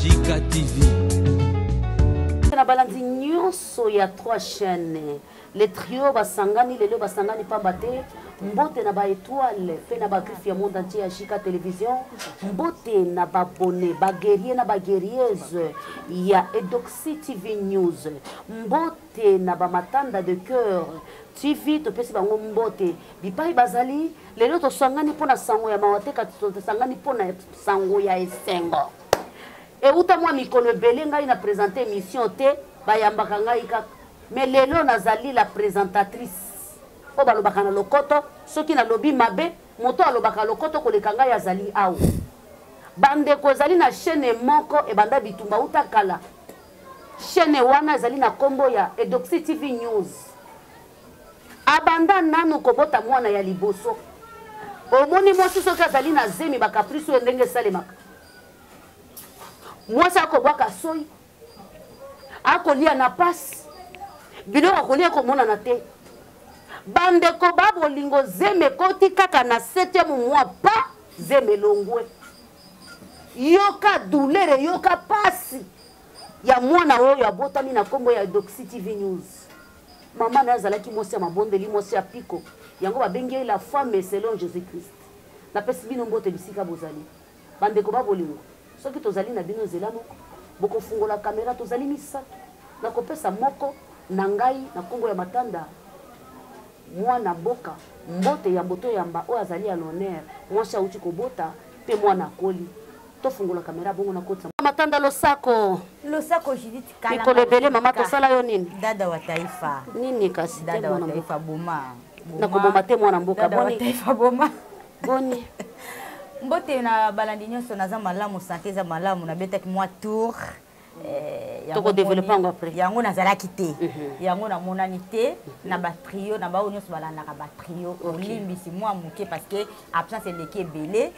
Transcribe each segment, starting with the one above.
Jika TV. Na balandi nyonso ya 3 chaînes. Les trio basangani lelo basangani pambate mbote na ba étoile pe na ba griffe ya monde entier ya Jika Télévision mbote na ba bonnet ba guerrier na ba guerrieuse ya Edoxy TV News mbote na ba matanda de cœur TV to pesi bango mbote bipai bazali lelo to sangani pona sango ya mawateka to sangani pona sango ya esengo. Et uta moi mikolo belé ngai na présenter émission te bayambaka ngai kaka mais lelo nazali la présentatrice o balobaka na lokoto soki na lobi mabe moto alobaka lokoto koleka ngai azali awu bande ko zali na chaîne moko e banda bitumba uta kala chaîne wana zali na kombo ya Edoxy TV News abanda nanu kobota mwana ya liboso omoni mosi soki azali na zemi ba caprice ndenge salemaka mwasa akobwaka soi akolia na pasi biloko akolia komona na te bandeko babolingo zeme koti kaka na 7e mois pa zeme longwe yoka douleur yoka pasi ya mwana oyo abotami na kombo ya Edoxy TV News mama na azalaki mosi ya mabondeli mosi ya piko yango babengi la femme selon Jésus-Christ na pesi bino mbote bisika bozali bandeko babolingo soki tozali na bino zela moko boko fungola kamera tozali misato na kopesa moko na ngai na kombo ya matanda mwana boka mbote ya mboto yamba o azali ya l'honneur mwasha uti kobota pe mwana koli to fungola kamera bongo na kota matanda losako Judith kala nikolebele mama tosala yo nini dada wa taifa nini kasi dada wa taifa boma na koboma te mwana mboka boni dada wa taifa boma boni mbote na balandi nyonso naza malamu santé za malamu na betaki moi tour toko développer ngo après yango nazalaki te yango na monani te na ba trio na ba nyonso balandaka ba trio olimbisi moi muke parce que absence eleki ebele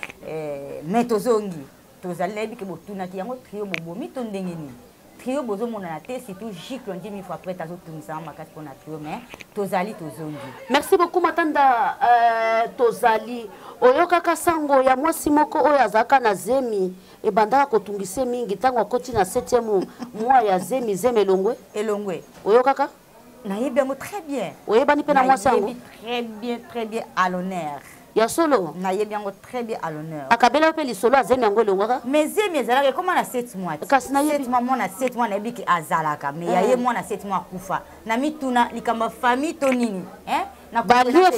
mais tozongi tozali bike botunaki yango trio bobomi to ndenge nini trio bozomona na te surtout Jika on dit 1000 fois après tazotunisa makasi pona trio mais tozali tozongi. Merci beaucoup matanda tozali oyokaka sango ya mwasi moko oyo azaka na zemi e bandaka kotungise mingi tango akoti na 7e mois ya zemi zeme elongwe oyokaka nayebi yango très bien oyebani pe na mwasi yango très bien à l'honneur ya solo nayebi yango très bien à l'honneur akabela pe lisolo azemi yango elongwaka mais zemi ezalaka comment na 7 mois kasi na 7 mois mwana 7 mois nayebi ki azalaka mais yaye mwana 7 mois kufa na mituna likamba famille to nini na balie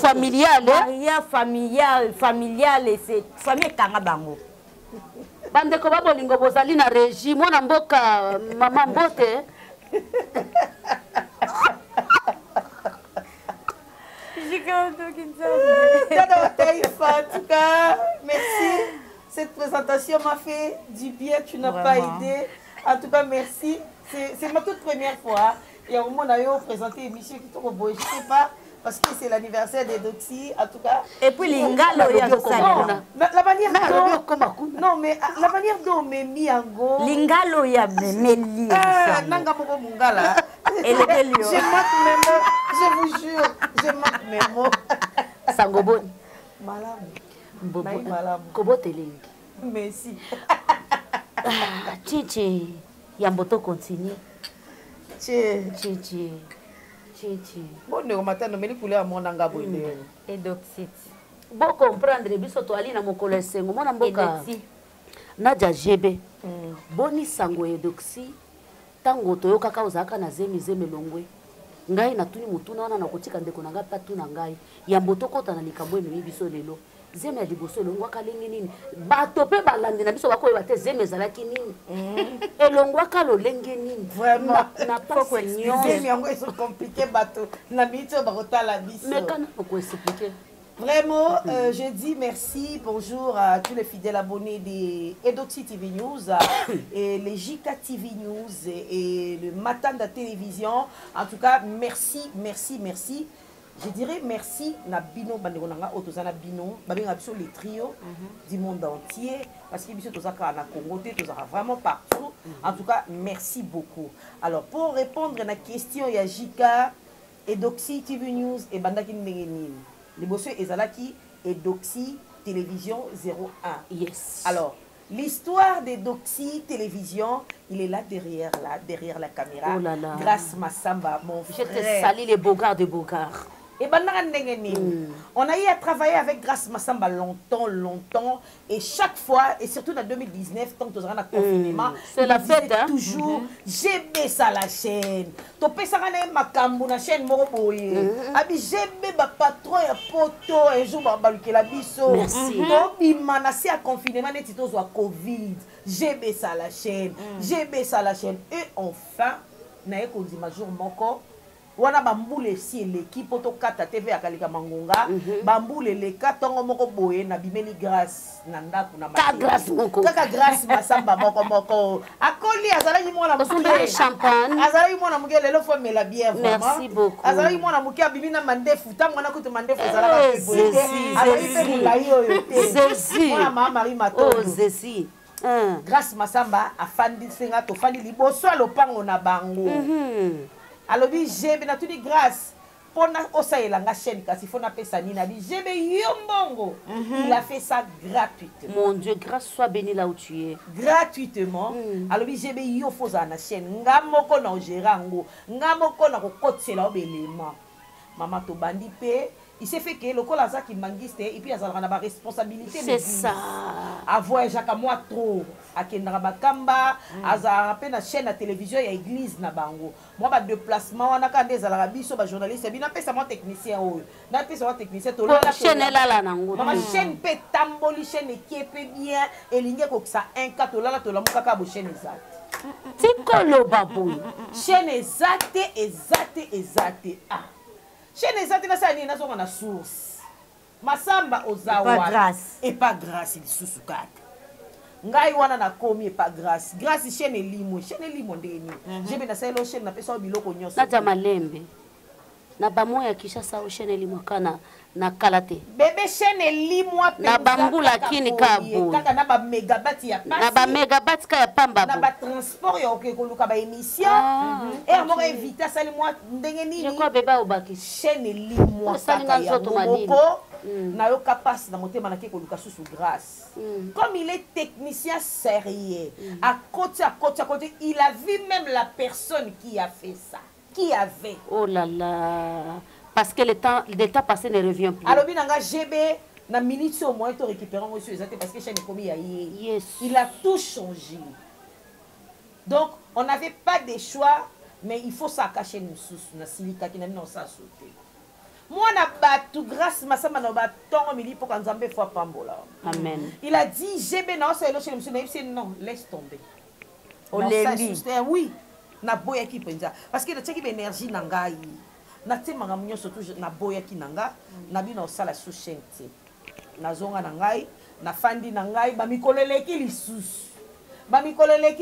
familiale c'est famille kanga bango bandeko babolingo bozali na régie mwana mboka mama mbote En tout cas, merci. Cette présentation m'a fait du bien, tu n'as pas idée. En tout cas, merci. C'est ma toute première fois. Et au moment où on a présenté l'émission qui est beau, je ne sais pas, parce que c'est l'anniversaire d'Edoxy, en tout cas. Et puis, l'ingalo, la manière dont... Non, mais la manière dont on m'a mis en go... L'ingalo, il y a meli. Nanga moko mungala. Je manque mes mots, je vous jure, je manque mes mots. Sangobon. Malamu. Koboteling. Merci. Chichi, Yamboto continue. Chichi. Bon, ne matin, nous mettons couleur à mon angabo. Edoxy. Bon comprendre, biso to ali na mokolo esengo mona mboka. Nadia Jebe. Boni sango Edoxy. Tango toyokaka ozaka na zemi longwe. Ngai na tuni mutuna wana na kotika ndeko na ngapa tuna ngai. Yamboto kota na likambo emi biso lelo. Zeme ya liboso elongwaka lenge nini bato pe balandi na biso bakoyeba te zeme ezalaki nini elongwaka lolenge nini vraiment na poko nyonso zeme yango eso compliqué bato na mito bakotala biso mais kana oko expliquer Vraiment, je dis merci, bonjour à tous les fidèles abonnés des Edoxy TV News et les JK TV News et le Matin de la télévision. En tout cas, merci, merci, merci. Je dirais merci na bino bandekonanga otozana bino babenga biso les trios du monde entier parce que biso tozaka na Congo tozaka vraiment partout. En tout cas, merci beaucoup. Alors pour répondre à la question il y a JK Edoxy TV News et bandaki ndenge nini. Les bosseux ezalaki Edoxy Télévision 01. Yes. Alors, l'histoire d'Edoxy Télévision, il est là derrière la caméra. Oh là là. Grâce Massamba, mon frère. Je te salue les bogards de bogards. Et on a eu à travailler avec Grâce Massamba longtemps. Et chaque fois, et surtout en 2019, tant que nous avons un confinement, c'est la fête, hein? Toujours, j'ai baissé la chaîne. Tu peux savoir ma chaîne Moroboye. J'ai baissé ma patron et poto et jour babaluke la biso. Merci. Donc, à confinement, tu as Covid. J'ai baissé la chaîne. J'ai baissé la chaîne. Et enfin, na eko di major moko. Wana bamboule si l'équipe poto kata TV akalika mangonga bamboule le katongo moko boye na bimeli grâce na ndaku na Ka grâce moko. Kaka grâce Massamba moko akoli azalaki mwana muke champagne azalaki mwana muke lelo fo mela bière vraiment. Merci beaucoup. Azalaki mwana muke abimi na mandefu ta mwana kutu mandefu azalaka boye azalaki pe mulai oyo te mwana mama Marie Matondo. Oh Zesi. Grâce Massamba afandi senga to fandi liboso alopango na bango. Alors, j'ai bien entendu grâce pour la chaîne, parce qu'il faut appeler ça Nina. J'ai bien Yombongo. Il a fait ça gratuitement. Mon Dieu, grâce soit béni là où tu es. Gratuitement. Alors, j'ai bien Yofoz à la chaîne. Ngamoko na Gérango. Ngamoko na Kokotse la Obelema. Maman to bandi pe. Il s'est fait que le col qui mangiste et puis il y a une responsabilité. C'est ça. Avoir Jacques moi trop. À Kendra Kamba, à peine la chaîne à télévision et église na bango. Moi ba déplacement on a quand des arabes sur ba journaliste bien appelé ça mon technicien oh. Na appelé ça mon technicien to la chaîne là nango. Ma chaîne pe tamboli chaîne qui peut bien et ligne ko ça un cas to la mukaka bo chaîne exact. Tikolo babou. Chaîne exacte. Ah. Chaîne exacte na ça ni na so na source. Massamba ozawa et pas grâce il susukata. Ngai wana na komi pas grâce chaîne limo ndeni jebe na selo chaîne na pesa biloko nyonso na jamalembe na bamoya kisha sa chaîne limo kana na kalate bébé chaîne limo na bambula kini kabo kaka na ba megabyte ya pasi na ba megabyte ka ya pamba na ba transport ya okekoluka ba émission et mo inviter sali moi ndenge nini je crois bébé obaki chaîne limo salinga nzoto malini na yo capacité na motema na kekoluka susu grâce comme il est technicien sérieux à côté il a vu même la personne qui a fait ça qui avait oh là là parce que le temps passé ne revient plus alors binanga GB na minute au moins to récupérer moi sur exact parce que chaîne comme yes il a tout changé donc on n'avait pas de choix mais il faut ça cacher nous sous na silika qui n'a non ça sauter moi na batu grâce Massamba na batongo mili pour quand Nzambe fois pambola amen il a dit GB na ça elo chez monsieur non laisse tomber olembi oui na boya ki penza parce que na teki énergie na ngai na temanga munyo surtout na boya ki nanga na bino sala sous chaîne na zonga na ngai na fandi na ngai ba mikoleleki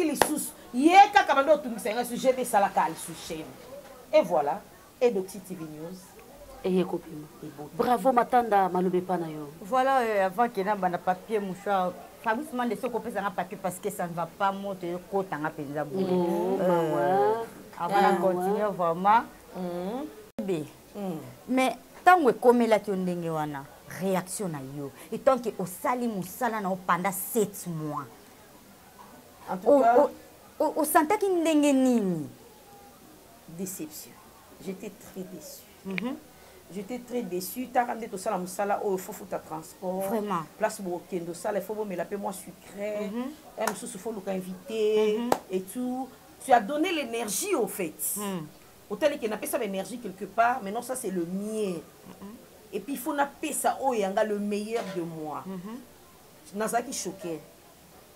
lisusu yeka kabando tumisa sous GB sala ka sous chaîne et voilà Edoxy TV News. Bravo Matanda malobe pana yo. Voilà avant que na bana papier mouchoir Fabrice mande ce qu'on peut ça papier parce que ça ne va pas monter côté en penza boulot. Avant de continuer vraiment. Mais tant que comme la tondenge wana réaction na yo et tant que au sali musala na pendant 7 mois. En tout cas au senta ki ndenge nini? Déception. J'étais très déçue. J'étais très déçue. Tu as rendu tout ça la musala au faut foutre transport. Vraiment. Place pour kendo ça il faut me l'appeler moi sucré. Un sous faut le inviter et tout. Tu as donné l'énergie au fait. Autant qu'il n'a pas ça l'énergie quelque part, mais non ça c'est le mien. Et puis il faut n'appeler ça oh yanga le meilleur de moi. Nazaki choqué.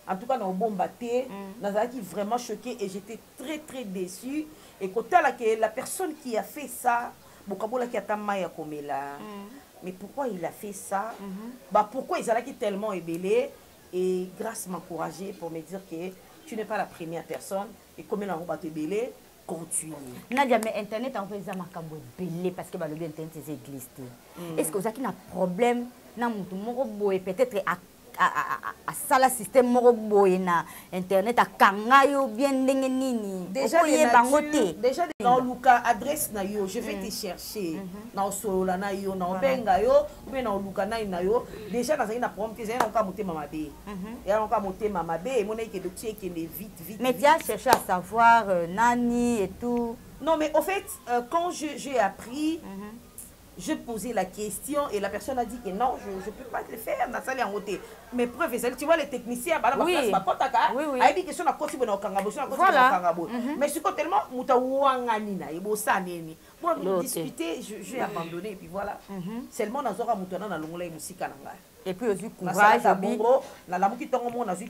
En tout cas dans bon batté, Nazaki vraiment choqué et j'étais très très déçue. Et quand la personne qui a fait ça Bokabola qui a tamaya komela mais pourquoi il a fait ça? Bah, pourquoi ils allaient tellement ébélé? Et grâce m'encourager pour me dire que tu n'es pas la première personne. Et comme il a te ébélé, continue. Nadia, mais Internet en fait ça m'a belé parce que le Internet c'est église. Est-ce que vous avez un problème? Peut-être à ça le système na internet à kangayo bien nini déjà dans Luka adresse na yo je vais te chercher na solola na yo na benga yo ou bien na Luka na yo déjà dans un problème que j'ai encore motema mabe et encore motema mabe mon que dossier qui est vite mais tu as cherché à savoir nani et tout. Non mais au fait quand j'ai appris je posais la question et la personne a dit que non, je ne peux pas le faire. Mais preuve, tu vois, les techniciens, oui. Mais je suis tellement discuter, j'ai abandonné et puis voilà. Seulement, et puis aussi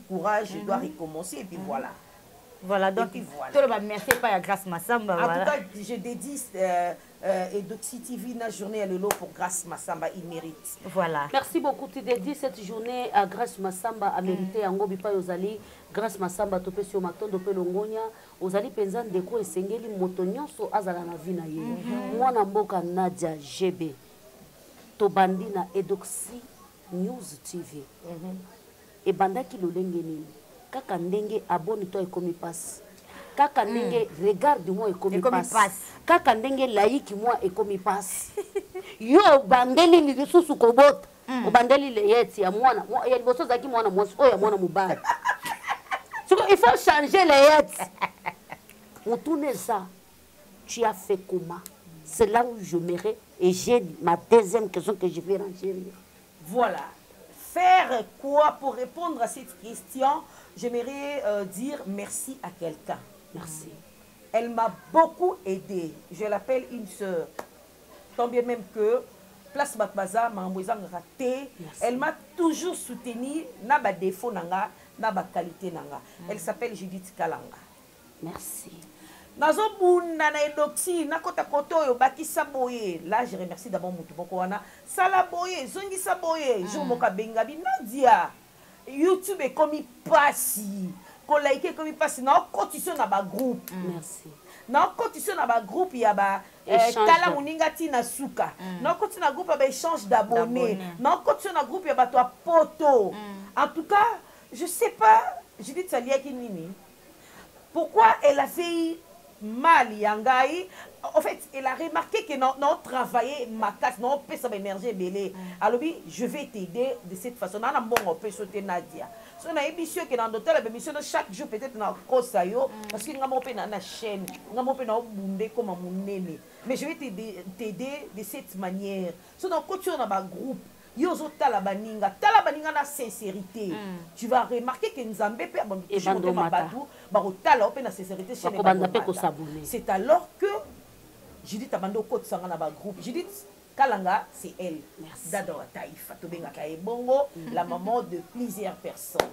courage. Je dois recommencer et puis voilà. Voilà, donc voilà. Merci pas à Grâce Massamba. En tout cas, je dédie Edoxy TV la journée à Lelo pour Grâce Massamba, il mérite. Voilà. Merci beaucoup. Tu dédies cette journée à Grâce Massamba à mériter. En Gobi pa Ozali, Grâce Massamba topé sur Maton topé Longonia, Ozali penzan deko et sengeli motonyon so azala na vina ye. Moi na mboka Nadia GB. Tobandi na Edoxy News TV. Et bandaki lolenge nini. Kaka ndenge abonne toi ekomi passe. Kaka ndenge regarde moi ekomi passe. Kaka ndenge like moi ekomi passe. Yo bandeli ni susu kobota. Obandeli le yeti ya mwana. Ya liboso zaki mwana mwasi oya mwana mubaya. Il faut changer les yeti. On tourne ça. Tu as fait comment? C'est là où je m'irai et j'ai ma deuxième question que je vais ranger. Voilà. Faire quoi pour répondre à cette question? J'aimerais dire merci à quelqu'un. Merci. Elle m'a beaucoup aidée. Je l'appelle une sœur. Tant bien même que Place Batbaza m'a raté. Elle m'a toujours soutenue. Na ba défaut nanga, na ba qualité nanga. Elle s'appelle Judith Kalanga. Merci. Nazo bunda na Edoxy na kota koto yo bakisa boye. Là je remercie d'abord mutu moko wana. Sala boye, zongi sa boye. Jo moka bengabi Nadia. YouTube est comme passi. Ko like comme passi na cotisation na ba groupe. Merci. Na cotisation na ba groupe ya ba kala muninga tina suka. Na cotisation na groupe ba échange d'abonnés. Na cotisation na groupe ya ba toi poto. En tout cas, je sais pas, je dis Tsalia Kinini. Pourquoi elle a fait mal Yangai? En fait, elle a remarqué que non travaillé ma casse, non peut ça énergie belé. Alors je vais t'aider de cette façon. On a bon on peut sauter Nadia. So na émission que dans l'hôtel la émission chaque jour peut-être na kosa yo parce que ngamo pe na chaîne, ngamo pe na bundé comme mon nene. Mais je vais t'aider de cette manière. So dans coach on a ba groupe Yozo talabaninga na sincérité. Tu vas remarquer que Nzambe pe abandonné na sincérité chez les. C'est alors que Judith abandonné côté sanga na ba groupe. Judith Kalanga, c'est elle. Merci. D'Adora Taïfa, Tobenga Kaebongo, la maman de plusieurs personnes.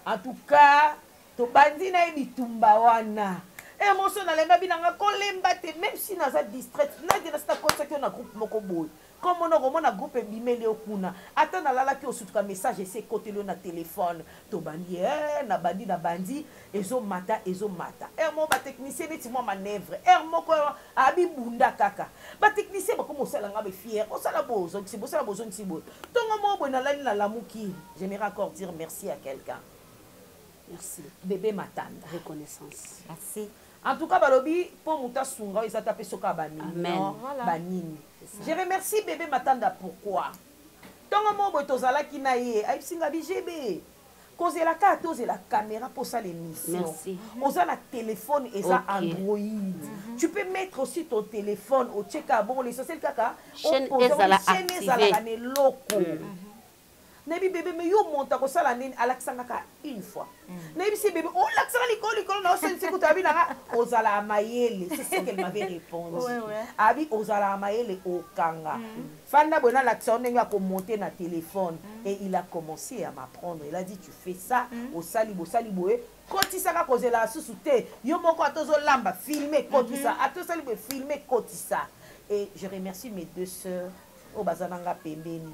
En tout cas, Tobandi na bitumba wana. Et mon son alenga binanga kolemba te même si naza distrait, na dina sta konsa ki na groupe moko boy. Comme on a groupe bimeli okuna. Attends na lala ki osutuka message ese côté le na téléphone. Tobandi na bandi ezo mata. Et mon ba technicien neti mo manœuvre. Et moko abi bunda kaka. Ba technicien ba comme osala nga be fier. Osala bozo, c'est bosala bozo ntibo. Tongo mo bo na lali na lamuki. J'aimerais encore dire merci à quelqu'un. Merci. Bébé Matanda. Reconnaissance. Merci. En tout cas, Balobi, pour Mouta Sunga, ils ont tapé Soka Banini. Amen. Banini. Je remercie Bébé Matanda. Pourquoi? Tant que moi, Tozala Kinaye, Aïpsinga BGB. Cause la carte, la caméra pour ça l'émission. Merci. On a la téléphone et ça Android. Tu peux mettre aussi ton téléphone au check à bon, les sociétés kaka. Chaîne Ezala activée. Nabi bébé mais yo monta ko sala nini alaksanga une fois. Nabi si bébé on laksanga likolo na sense ko tabi na ozala mayele, c'est ce qu'elle m'avait répondu. Abi ozala mayele okanga. Fanda bona l'action nga ko monter na téléphone et il a commencé à m'apprendre. Il a dit tu fais ça au sali boé. Kotisa ka kozela susute. Yo moko atozo lamba filmer kotisa, atosali bo filmer kotisa. Et je remercie mes deux sœurs o bazananga pembeni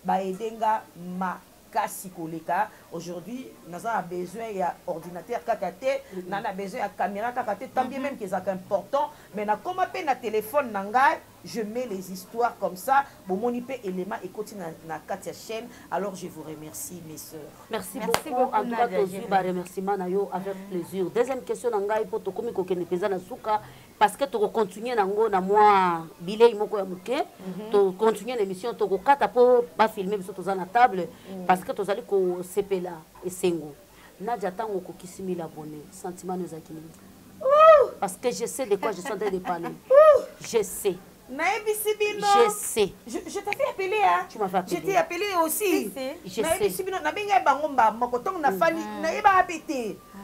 ba edenga makasi koleka. Aujourd'hui naza besoin ya ordinateur kaka te, nana besoin ya caméra kaka te, tant bien même que c'est important, mais na comme pe na téléphone nanga je mets les histoires comme ça, bon mon IP élément et continue na Katia chaîne. Alors je vous remercie mes sœurs. Merci beaucoup. En tout cas, tu vas remerciement na yo avec plaisir. Deuxième question nanga ipo to komi ko kene pesa na suka parce que tu continuer nango na moi bilei moko ya muke, tu continuer l'émission to ko kata po ba filmer biso toza na table parce que tozali ko sepela esengo. Nadia tango ko kisimi la bonne sentiment nous akini. Parce que je sais de quoi je suis en train de parler. Je sais. Je sais. Je t'avais appelé, hein? Tu m'as fait appeler. Je t'ai appelé aussi. Je sais.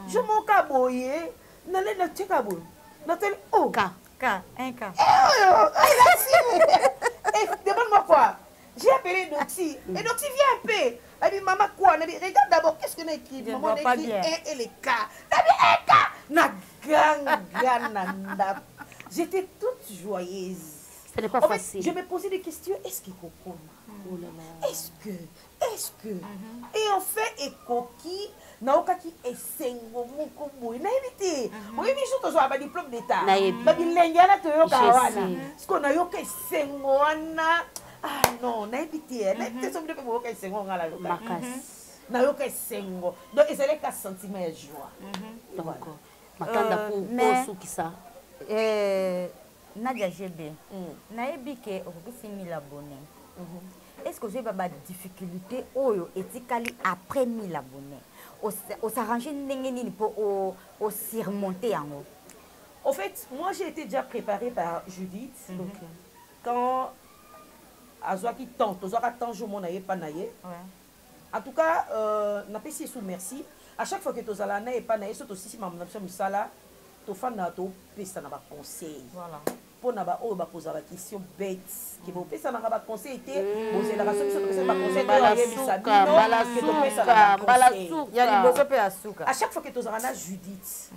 Je m'en caboye. Demande-moi quoi? J'ai appelé Doxy. Et Doxy vient un peu. Elle dit, maman, quoi? Elle dit, regarde d'abord, qu'est-ce qu'on a écrit? Maman, on a écrit 1 et les K. Elle dit, 1 K. Na gang. J'étais toute joyeuse. Ce n'est pas facile. Je me posais des questions. Est-ce qu'il comprend? Oh là là. Est-ce que? Et en fait, et coquille, naokaki esengo moko boy. Na évité. Oui, mais surtout ça, diplôme d'état. Na ébi. Ba bilengana to yo kawana. Ce qu'on a yo ka esengo wana. Ah non, na évité. Na évité somme de ko ka esengo ngala yo. Makas. Na yo ka esengo. Donc et c'est le cas sentiment de joie. Donc makanda pour suki ça. Nadia GB, nayebi ke okokisi 1000 abonnés. Est-ce que vous avez des difficultés éthiquement après 1000 abonnés? On s'arrange pour surmonter en haut. En fait, moi j'ai été déjà préparée par Judith. Donc, quand Azwaki tente, je m'en pas naïe. En tout cas, n'a pas si sous merci. À chaque fois que tu as naïe pas naïe, surtout si maman n'a pas sala, tu fais na to pesa na ba conseil. Voilà. Pour na ba o ba poser la question bête. Qui vous pesa na ba conseil était, vous la raison que c'est pas conseil à chaque fois que tu as Judith,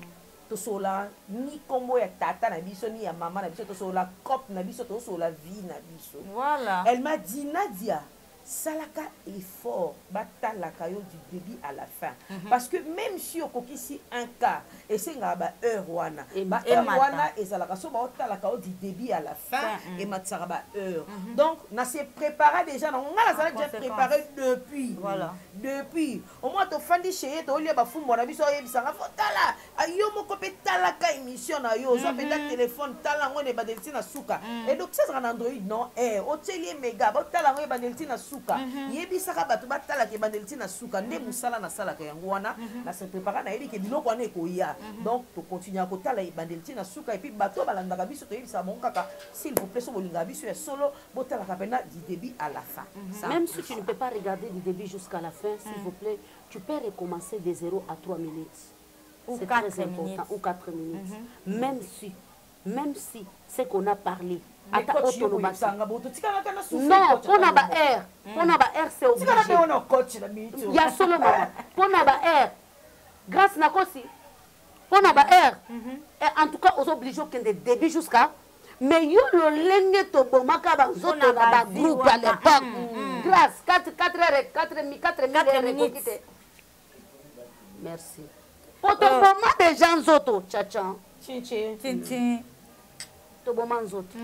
tu sola ni combo ya tata na biso ni ya maman na biso, tu sola cop na biso, tu sola vie na biso. Voilà. Elle m'a dit Nadia, salaka effort batalaka yo du début à la fin parce que même si on kokisi un cas et c'est ngaba heure wana ba heure wana et salaka so ba otalaka yo du début à la fin et matsara ba heure donc na se préparer déjà on a la déjà préparé depuis voilà depuis au moins to fandi chez to lia ba fumo na biso yebisanga fotala ayo moko pe talaka émission na yo so pe téléphone tala ngone ba delti na suka et donc ça sera en Android non o teli méga ba tala ngone ba delti na suka yebi saka batu batala ke bandeliti na suka nde musala na sala ka yango wana na se prépara na yebi ke biloko wana ekoya donc to continuer à kotala bandeliti na suka et puis bato balandaka biso to yebi sa mon kaka s'il vous plaît so bolinga biso ya solo botala ka pena du début à la fin. Même si tu ne peux pas regarder du début jusqu'à la fin, s'il vous plaît, tu peux recommencer de 0 à 3 minutes. C'est très important, ou 4 minutes. Même si ce qu'on a parlé. Non, pour na ba air, c'est obligé. Il y a seulement pour na ba air. Grâce na kosi. Pour na ba air. Et en tout cas, aux obligés que de début jusqu'à mais yo le lenge to bomaka ba zoto na ba groupe à l'époque. Grâce 4 minutes. Merci. Pour ton moment des gens zoto, tchatchan. Chin. To boman zoto.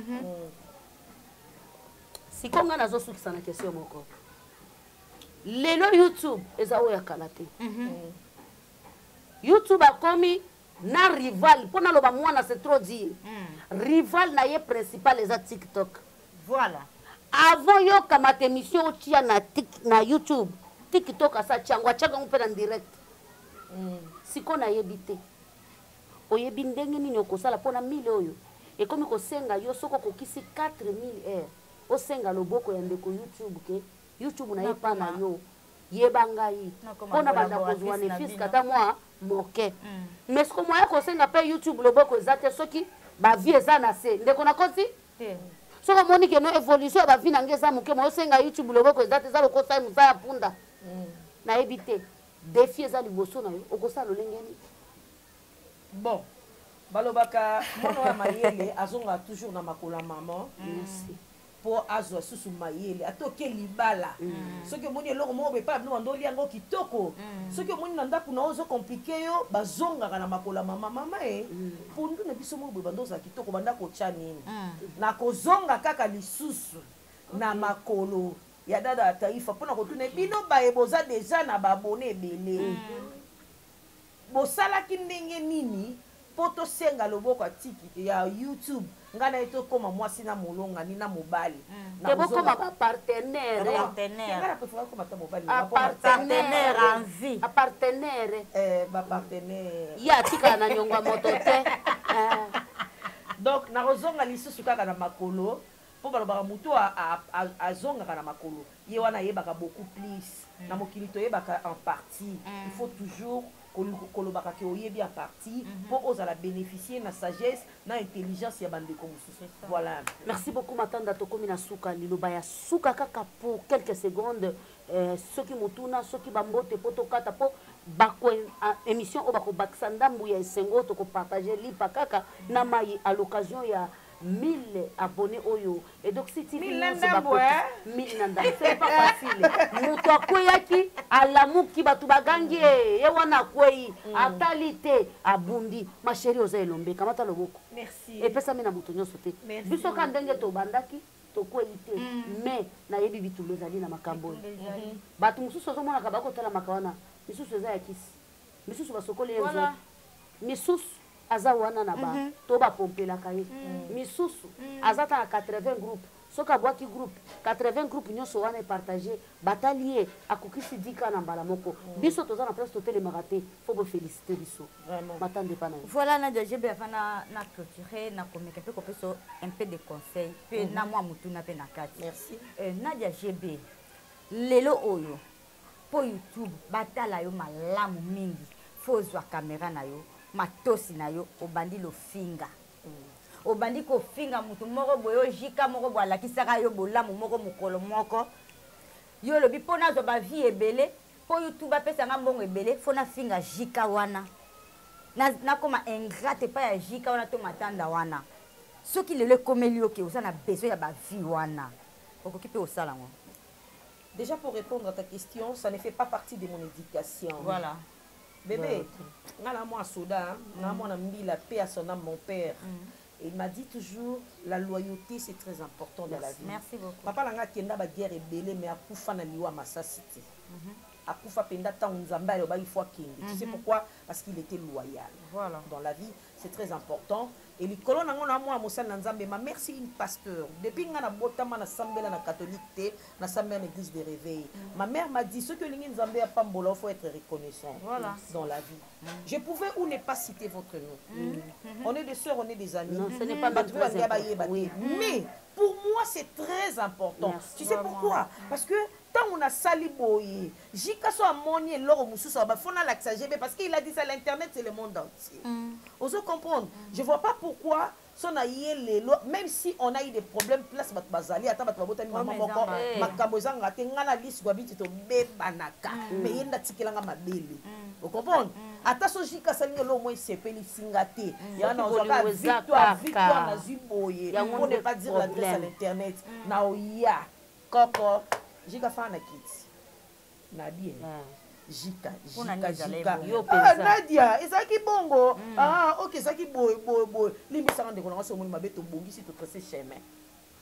Si konga nazo sukisa na question moko. Lelo YouTube eza oya kalate. YouTube a komi na rival pona loba mwana c'est trop dire. Rival na ye principal eza TikTok. Voilà. Avant yo kama émission otia na YouTube, TikTok asa changwa changa mpena direct. Siko na yebite. Oyebi ndenge nini okosala pona 1000 oyo. Et comme ko senga yo soko kokisi 4000 heures. O senga loboko ya ndeko YouTube ke YouTube na yepa na yo. Yebanga yi. Pona banda kozwa ne fils kata moi moke. Mais ce que moi ko senga pe YouTube loboko ezate soki ba vie eza na se. Ndeko na kosi? Soko moni ke no évolution ba vie na ngeza moke mo senga YouTube loboko ezate za lokosa musa ya punda. Na ebite. Défi eza liboso na yo. Okosa lolengeni. Bon. Balobaka, mon mayele azonga toujours na makola maman. Merci. po azwa susu mayele atoke libala soki omoni eloko moko bepa bino bandoli yango kitoko soki omoni na ndako na ozo komplike yo bazongaka na makolo mama pondu na biso moko boye bandoza kitoko banda kotya nini na kozonga kaka lisusu na makolo ya dada ya taifa mpona kotuna bino baye boza deja na babone ebele bosalaki ndenge nini po tosenga loboko atiki ya YouTube ngana eto koma mwasi na molonga ni na mobali na bokoma ba partenaire ngana préfère koma ta mobali partenaire en vie partenaire ba partenaire ya tika na nyongwa moto te donc na rozonga lisusu kaka na makolo po balobaka mutu azongaka na makolo ye wana yebaka beaucoup plus na mokili toyebaka en partie il faut toujours kolobaka ke oyebi en partie pour ozala bénéficier na sagesse na intelligence ya bandeko mosusu. Voilà. Merci beaucoup Matanda tokomi na suka liloba ya suka kaka pour quelques secondes soki mutuna soki bambote poto kata po bako émission o bako bakisa ndambu ya esengo to ko partager lipa kaka na mai à l'occasion ya 1000 abonnés oyo et donc si TV 1000 nanda c'est pas facile muto akweyaki alamuki batu bagangi ye wana kwei atalite abundi ma chérie oza elombe kamata loboko merci et pesa mina muto nyoso te biso ka ndenge to bandaki to kwei te mais na yebi bitu lozali na makambo batu mususu zo mona kabako tala makawana misusu eza ya kisi misusu basokole yenzo misusu aza wana na ba to ba pompelaka ye misusu azata na 80 groupe soka bwaki groupe 80 groupe nyonso wana partager batalier akokisi dika na mbala moko biso toza na place totele marate faut vous féliciter biso vraiment matande pana voilà Nadia Jebe afana na clôturer na komeka pe ko peso un peu de conseil pe na mwa mutuna pe na kati merci Nadia Jebe lelo oyo po YouTube batala yo malamu mingi fozwa kamera na yo matosi na yo obandi lo finga obandi ko finga mutu moko boyo jika moko bwala kisaka yo bolamu moko mukolo moko yo lobi pona zo ba vie ebele po YouTube apesa nga mbongo ebele fona finga jika wana na koma ingrate pa ya jika wana to matanda wana soki lelo komeli yo ke osana besoin ya ba vie wana okoki pe osala ngo. Déjà pour répondre à ta question, ça ne fait pas partie de mon éducation. Voilà. Bébé, ngala moi soda, ngala moi nambi la paix à son âme mon père. Et il m'a dit toujours la loyauté c'est très important dans la vie. Merci beaucoup. Papa langa kenda ba guerre ebele mais akufa na liwa masasiti. Akufa penda ta nzamba yo ba il faut kende. Tu sais pourquoi? Parce qu'il était loyal. Voilà. Dans la vie, c'est très important. Et les colons na moi mosal na nzambe ma mère c'est une pasteur. Depuis ngana botama na sambela na catholique na sambela na église de réveil. Ma mère m'a dit ce que lingi nzambe a pambola faut être reconnaissant. Voilà. Dans la vie. Je pouvais ou ne pas citer votre nom. On est des sœurs, on est des amis. Non, ce n'est pas même très important. Oui. Mais pour moi c'est très important. Merci. Tu sais pourquoi? Parce que tant on a sali boye, Jikaso a moni l'or mususu ba fona l'accès parce qu'il a dit ça l'internet c'est le monde entier. Oso comprendre. Je vois pas pourquoi son aïe même si on a eu des problèmes place bat bazali ata bat babota maman moko makambo zanga te ngana lisi kwa biti to bebanaka mais yenda tikelanga mabele. Vous comprenez? Ata so Jika salinga lo moins sepeli singate. Ya na ozoka victoire na ziboye. On ne pas dire l'adresse à l'internet. Na oya koko Jika fana kiti. Nadia. Jika. Nadia, ezaki bongo. Ah, OK, ezaki boy. Limbi sanga ndeko na so moni mabeto bongi si to tracer chemin.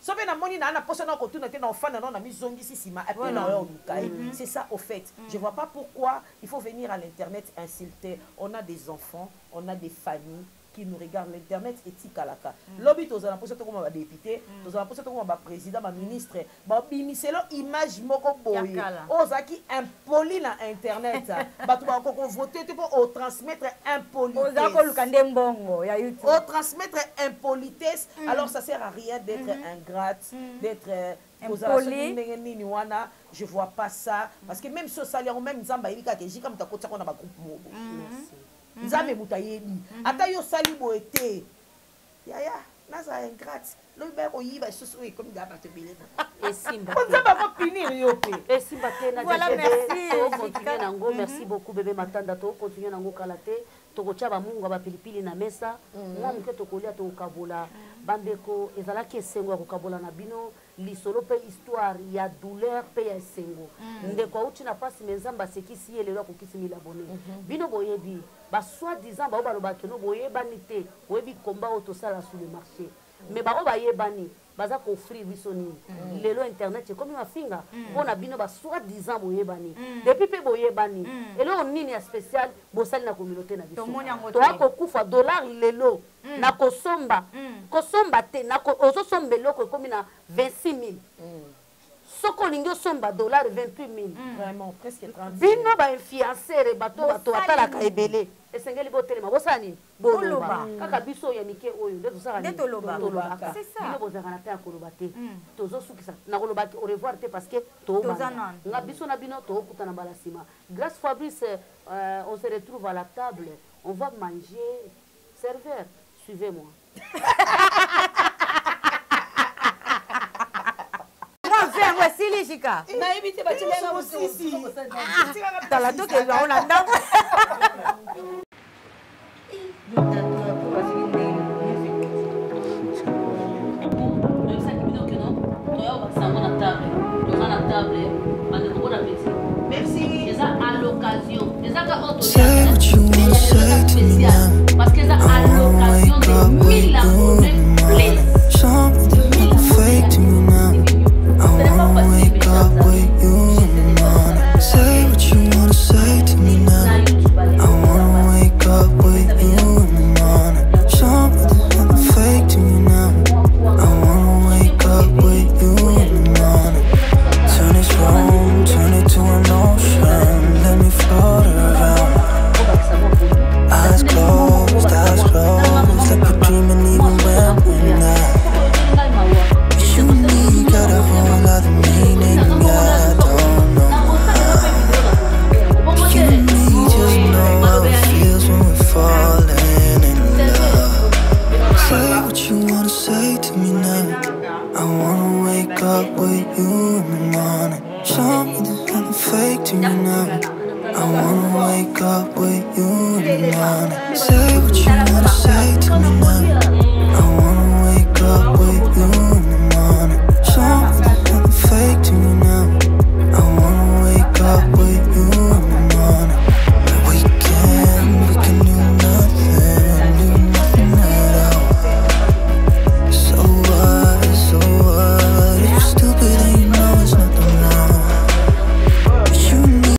Sobe na moni na poso na kotuna te na ofana na mizongi si sima et puis na yo lukai. C'est ça au fait. Je vois pas pourquoi il faut venir à l'internet insulter. On a des enfants, on a des familles qui nous regardent. L'internet est tikalaka. Lobby tozana poso to comme député, tozana poso to comme président, ba ministre, ba bimiselo image moko boye. Ozaki impoli na internet. Batu ba ko voter te pour transmettre impolitesse. Ozako lukande mbongo ya YouTube. Au transmettre impolitesse, alors ça sert à rien d'être ingrate, d'être je vois pas ça parce que même ce salaire même nzamba yebika ke jika mtakota kona ba groupe mobo. Nzambe mutayebi ata yo sali boete ya naza ingrate lo ba ko yiba susu e comme gaba te belena et simba on va pas finir yo pe et simba te na voilà merci continuer nango merci beaucoup bébé Matanda to continuer nango kalate tokotia bamunga bapilipili na mesa mwa moke tokolia tokokabola bandeko ezalaki esengo ya kokabola na bino lisolo mpe histoire ya douleur mpe ya esengo ndeko auti na pasi me nzambe asekisi ye lelo akokisi milabone bino boyebi basoi-disant bao balobaki no boyebani te boyebi komba oyo tosala sur le marché me bao bayebani baza koffrir biso nini lelo internet ekomi mafinga mpona bino basoi-disant boyebani depuis mpe boyebani eloko nini ya spécial bosali na communauté na biso toya kokufa dollar lelo na kosomba te ozosomba eloko ekomi na 26 000 soko olingi osomba dollar 28 000 bino bainfluencere bato batalaka ebele esengeli botelema bosala nini boloba kaka biso oyo ya mike oyo nde tosala tolobaka bino bozalaka na te ya koloba te tozosukisa na kolobaki au revoir te parce que toobanda nga biso na bino tookutana mbala nsima grâce Fabrice on se retrouve à la table on va manger serveur suivez-moi Jika. Na éviter bâtiment aussi. Dans la toque, on a dedans. Merci. À l'occasion. Say what you wanna say to me now. Parce que à l'occasion de 1000 abonnés. Something fake to me now. I wanna wake up with you in the morning. Say what you wanna say to me now. I wanna wake up with you in the morning. Something fake to me now. I wanna wake up with you in the morning. Turn this room, turn it to an ocean. Let me float around. Eyes closed, like we're dreaming even when we're not. You and me got a whole other meaning, I don't know how. You and me just know how it feels when we're falling in love. Say what you wanna say to me now. I wanna wake up with you in the morning. Show me there's nothing fake to me now. I wanna wake up with you in the morning. Say what you wanna say to me now. I wanna wake up with you.